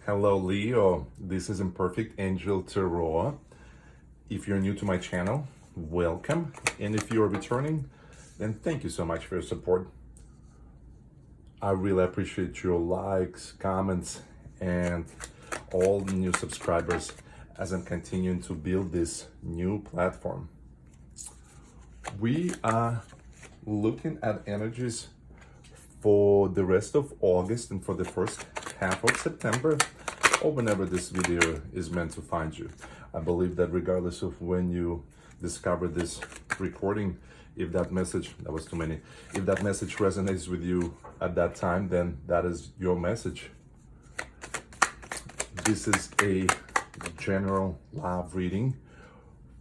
Hello, Leo. This is Imperfect Angel Tarot. If you're new to my channel, welcome. And if you're returning, then thank you so much for your support. I really appreciate your likes, comments, and all the new subscribers as I'm continuing to build this new platform. We are looking at energies for the rest of August and for the first half of September, or whenever this video is meant to find you. I believe that regardless of when you discover this recording, if that message, that was too many, if that message resonates with you at that time, then that is your message. This is a general love reading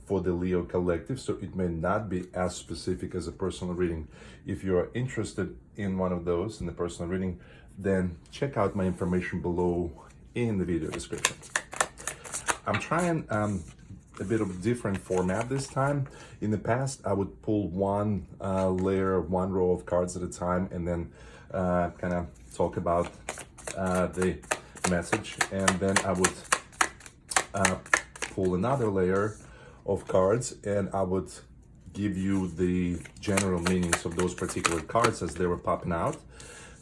for the Leo collective, so it may not be as specific as a personal reading. If you are interested in one of those, in the personal reading, then check out my information below in the video description. I'm trying a bit of a different format this time. In the past, I would pull one layer, one row of cards at a time, and then kind of talk about the message, and then I would pull another layer of cards, and I would give you the general meanings of those particular cards as they were popping out.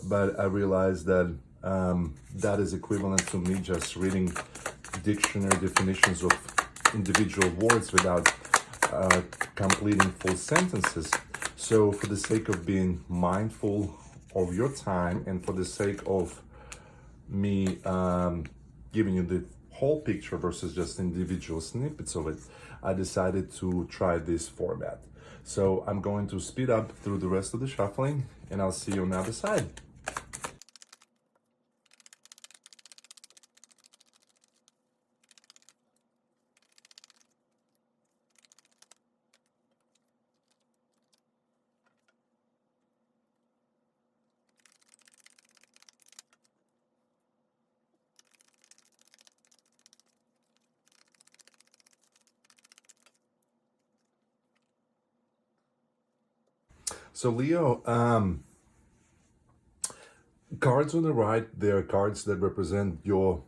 But I realized that that is equivalent to me just reading dictionary definitions of individual words without completing full sentences. So for the sake of being mindful of your time, and for the sake of me giving you the whole picture versus just individual snippets of it, I decided to try this format. So I'm going to speed up through the rest of the shuffling, and I'll see you on the other side. So Leo, cards on the right, they're cards that represent your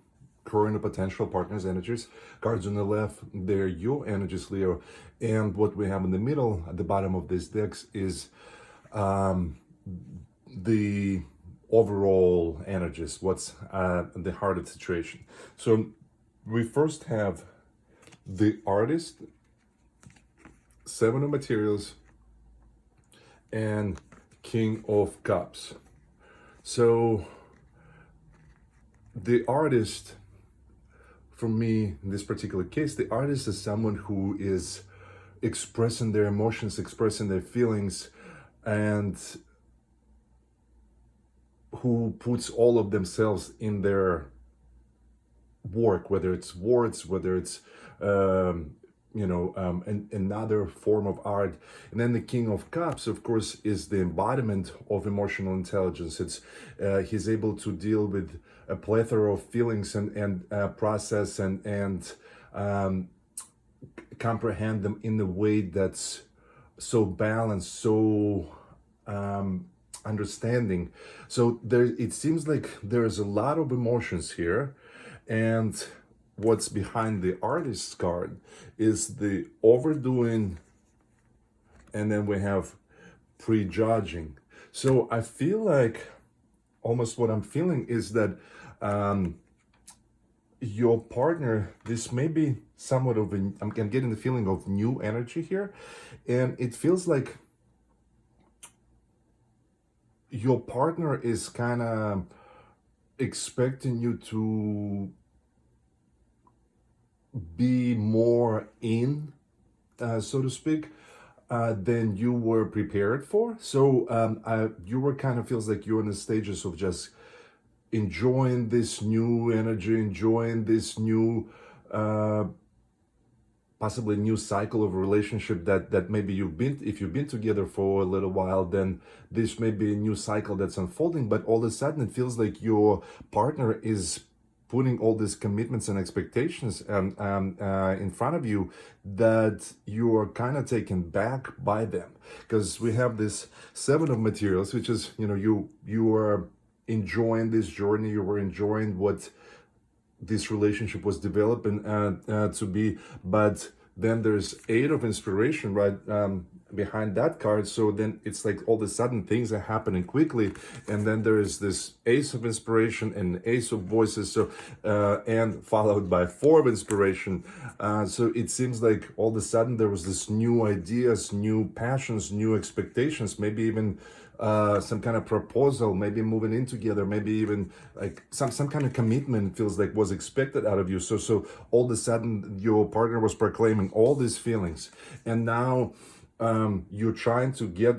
current or potential partner's energies. Cards on the left, they're your energies, Leo. And what we have in the middle, at the bottom of this decks, is the overall energies, what's the heart of the situation. So we first have the artist, Seven of Materials, and King of Cups. So the artist, for me in this particular case, the artist is someone who is expressing their emotions, expressing their feelings, and who puts all of themselves in their work, whether it's words, whether it's another form of art. And then the King of Cups, of course, is the embodiment of emotional intelligence. It's he's able to deal with a plethora of feelings and process and comprehend them in a way that's so balanced, so understanding. So there, it seems like there's a lot of emotions here, and what's behind the artist's card is the overdoing, and then we have prejudging. So I feel like almost what I'm feeling is that your partner, this may be somewhat of I'm getting the feeling of new energy here, and it feels like your partner is kind of expecting you to be more in, so to speak, than you were prepared for. So you were kind of feels like you're in the stages of just enjoying this new energy, enjoying this new, possibly new cycle of relationship that maybe if you've been together for a little while, then this may be a new cycle that's unfolding. But all of a sudden it feels like your partner is putting all these commitments and expectations in front of you that you are kind of taken back by them, because we have this Seven of Materials, which is, you are enjoying this journey, you were enjoying what this relationship was developing to be. But then there's Eight of Inspiration right behind that card. So then it's like all of a sudden things are happening quickly, and then there is this Ace of Inspiration and Ace of Voices. So and followed by Four of Inspiration. So it seems like all of a sudden there was this new ideas, new passions, new expectations, maybe even some kind of proposal, maybe moving in together, maybe even like some kind of commitment feels like was expected out of you. So all of a sudden your partner was proclaiming all these feelings, and now you're trying to get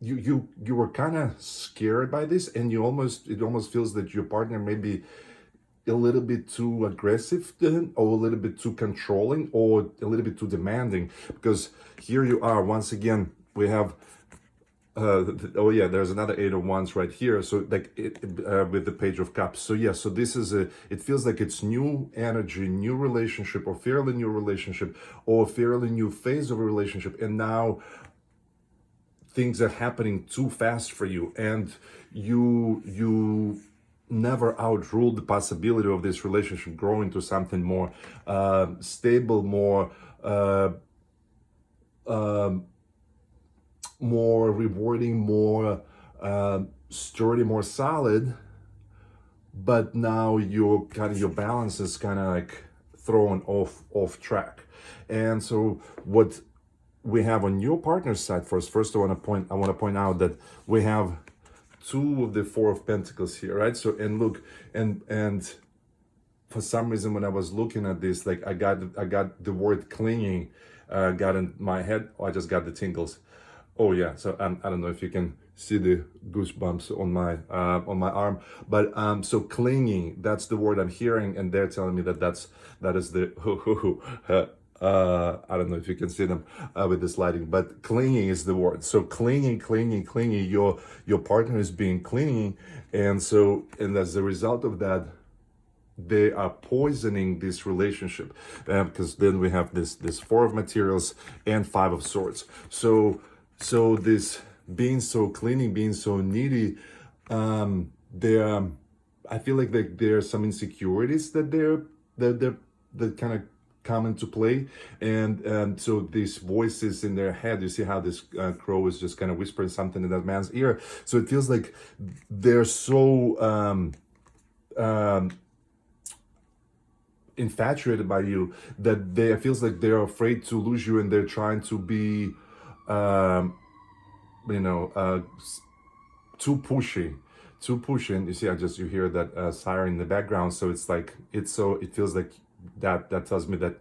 you were kind of scared by this, and it almost feels that your partner may be a little bit too aggressive then, or a little bit too controlling, or a little bit too demanding, because here you are once again, we have oh yeah, there's another Eight of Wands right here. So like with the Page of Cups. So yeah, so this is it feels like it's new energy, new relationship, or fairly new relationship, or a fairly new phase of a relationship. And now things are happening too fast for you, and you never outruled the possibility of this relationship growing to something more stable, more more rewarding, more sturdy, more solid. But now your balance is kind of like thrown off track. And so what we have on your partner's side, first I want to point out that we have two of the Four of Pentacles here, right? So and look, and for some reason when I was looking at this, like I got the word clinging got in my head. Oh, I just got the tingles. Oh yeah, so I don't know if you can see the goosebumps on my arm, but so clinging, that's the word I'm hearing, and they're telling me that that is the I don't know if you can see them with this lighting, but clinging is the word. So clinging, your partner is being clingy, and as a result of that, they are poisoning this relationship, because then we have this Four of Materials and Five of Swords. So this being so clingy, being so needy, there, I feel like there are some insecurities that that kind of come into play, and so these voices in their head. You see how this crow is just kind of whispering something in that man's ear. So it feels like they're so infatuated by you that it feels like they're afraid to lose you, and they're trying to be too pushy. And you see, you hear that siren in the background. So it's like it feels like that tells me that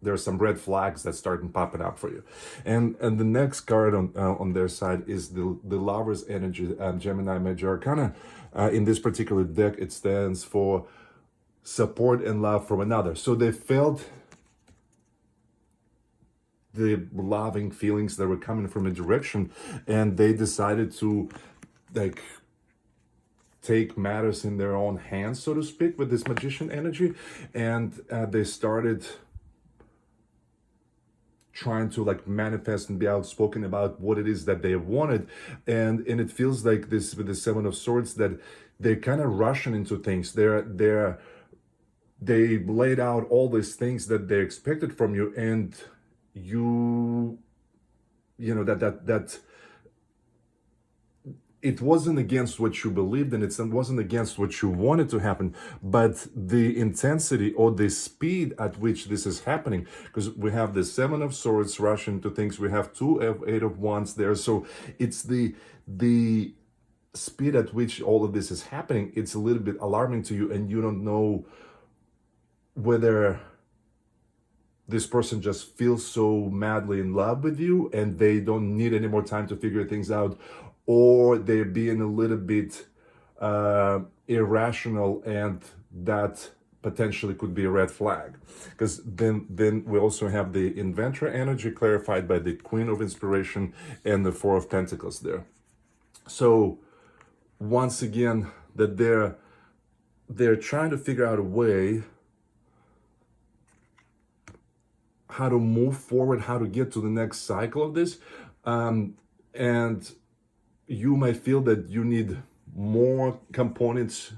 there are some red flags that start popping up for you. And the next card on their side is the Lover's energy, Gemini Major Arcana. In this particular deck, it stands for support and love from another. So they felt the loving feelings that were coming from a direction, and they decided to like take matters in their own hands, so to speak, with this Magician energy, and they started trying to like manifest and be outspoken about what it is that they wanted. And it feels like this with the Seven of Swords that they're kind of rushing into things. They laid out all these things that they expected from you, and you know that it wasn't against what you believed in, it wasn't against what you wanted to happen, but the intensity or the speed at which this is happening, because we have the Seven of Swords rushing to things, we have Eight of Wands there. So it's the speed at which all of this is happening. It's a little bit alarming to you, and you don't know whether this person just feels so madly in love with you and they don't need any more time to figure things out, or they're being a little bit irrational, and that potentially could be a red flag. Because then we also have the Inventor energy clarified by the Queen of Inspiration and the Four of Pentacles there. So once again, that they're trying to figure out a way how to move forward, how to get to the next cycle of this. And you might feel that you need more components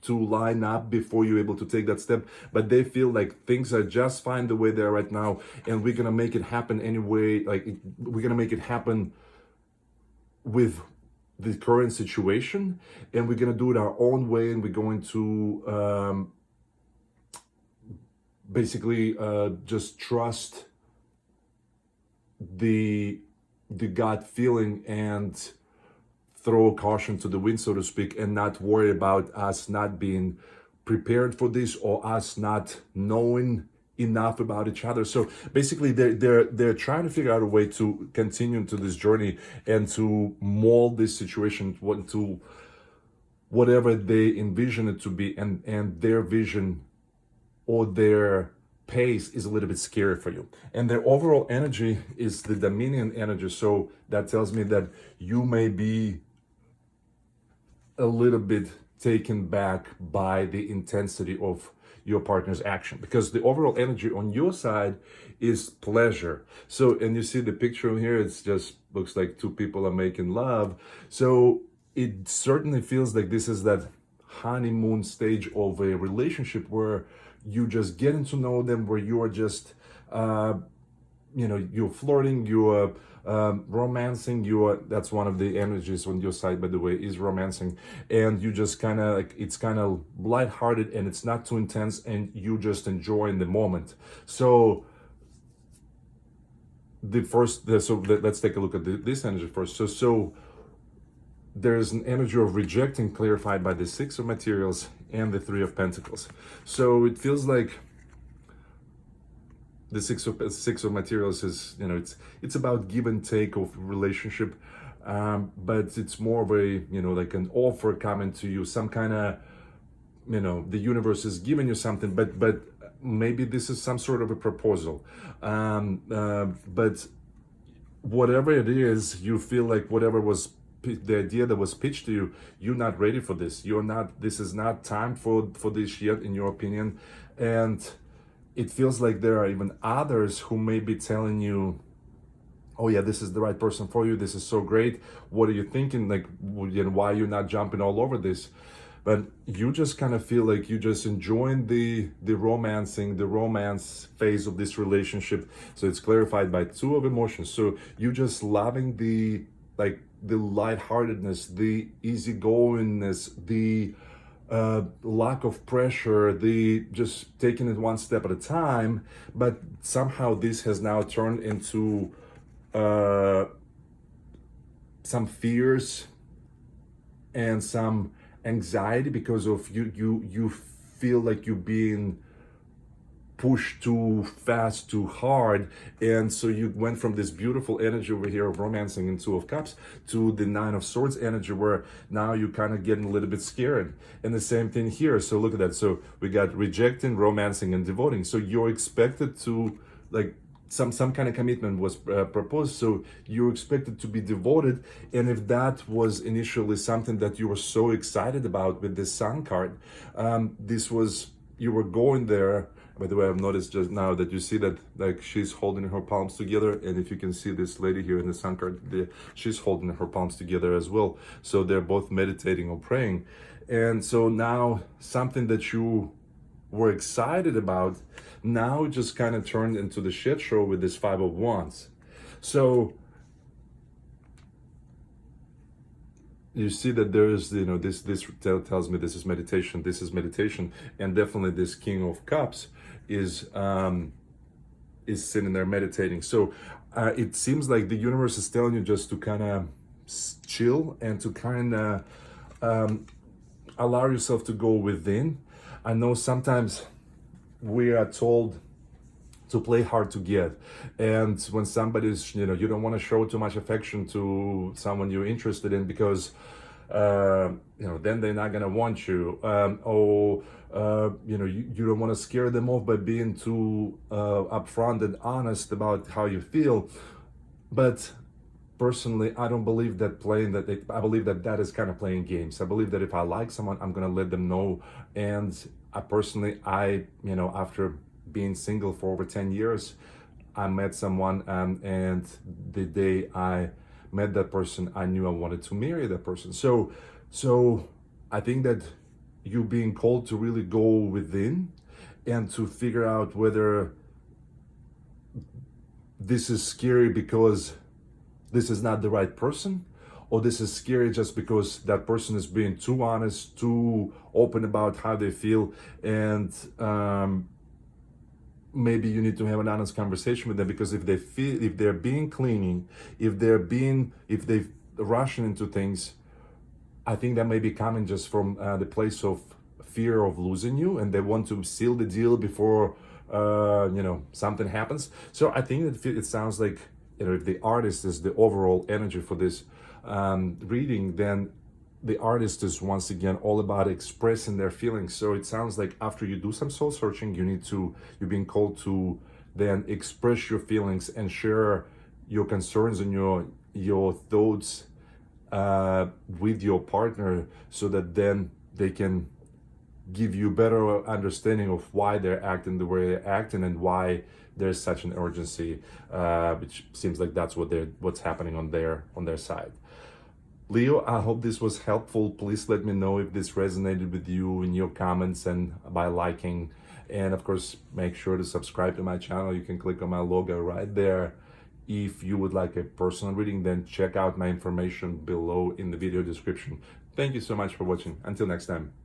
to line up before you're able to take that step, but they feel like things are just fine the way they're right now, and we're gonna make it happen anyway. Like, we're gonna make it happen with the current situation, and we're gonna do it our own way, and we're going to basically just trust the gut feeling and throw caution to the wind, so to speak, and not worry about us not being prepared for this or us not knowing enough about each other. So basically they're trying to figure out a way to continue into this journey and to mold this situation to whatever they envision it to be, and their vision or their pace is a little bit scary for you. And their overall energy is the Dominion energy. So that tells me that you may be a little bit taken back by the intensity of your partner's action, because the overall energy on your side is pleasure. So, and you see the picture here, it's just looks like two people are making love. So it certainly feels like this is that honeymoon stage of a relationship where you just getting to know them, where you are just you're flirting, you're romancing, that's one of the energies on your side, by the way, is romancing. And you just kind of like, it's kind of lighthearted and it's not too intense, and you just enjoy in the moment. So let's take a look at this energy first. So there's an energy of rejecting clarified by the Six of Materials and the Three of Pentacles. So it feels like the Six of Materials is, it's about give and take of relationship, but it's more of a, like an offer coming to you, some kind of, the universe is giving you something, but maybe this is some sort of a proposal, but whatever it is, you feel like whatever was the idea that was pitched to you, you're not ready for this. This is not time for this yet, in your opinion. And it feels like there are even others who may be telling you, oh yeah, this is the right person for you, this is so great, what are you thinking, like, why you're not jumping all over this? But you just kind of feel like you're just enjoying the romance phase of this relationship. So it's clarified by Two of Emotions. So you're just loving the lightheartedness, the easygoingness, the lack of pressure, the just taking it one step at a time. But somehow this has now turned into some fears and some anxiety because of you feel like you're being pushed too fast, too hard. And so you went from this beautiful energy over here of romancing and Two of Cups to the Nine of Swords energy, where now you're kind of getting a little bit scared. And the same thing here. So look at that. So we got rejecting, romancing, and devoting. So you're expected to, like, some kind of commitment was proposed, so you're expected to be devoted. And if that was initially something that you were so excited about with this Sun card, you were going there. By the way, I've noticed just now that you see that, like, she's holding her palms together, and if you can see this lady here in the Sun card, she's holding her palms together as well. So they're both meditating or praying. And so now something that you were excited about now just kind of turned into the shit show with this Five of Wands. So you see that there is, this tells me this is meditation, and definitely this King of Cups is sitting there meditating. So it seems like the universe is telling you just to kind of chill and to kind of allow yourself to go within. I know sometimes we are told to play hard to get, and when somebody's, you don't want to show too much affection to someone you're interested in because then they're not gonna want you, you don't want to scare them off by being too upfront and honest about how you feel. But personally, I don't believe that I believe that is kind of playing games. I believe that if I like someone, I'm gonna let them know. And after being single for over 10 years, I met someone, and the day I met that person, I knew I wanted to marry that person. So I think that you being called to really go within and to figure out whether this is scary because this is not the right person, or this is scary just because that person is being too honest, too open about how they feel, and maybe you need to have an honest conversation with them, because if they're being clingy, if they rushing into things, I think that may be coming just from the place of fear of losing you, and they want to seal the deal before something happens. So I think that it sounds like, if the artist is the overall energy for this reading, then the artist is once again all about expressing their feelings. So it sounds like after you do some soul searching, you're being called to then express your feelings and share your concerns and your thoughts with your partner, so that then they can give you better understanding of why they're acting the way they're acting, and why there's such an urgency, which seems like that's what's happening on their side. Leo, I hope this was helpful. Please let me know if this resonated with you in your comments and by liking. And of course, make sure to subscribe to my channel. You can click on my logo right there. If you would like a personal reading, then check out my information below in the video description. Thank you so much for watching. Until next time.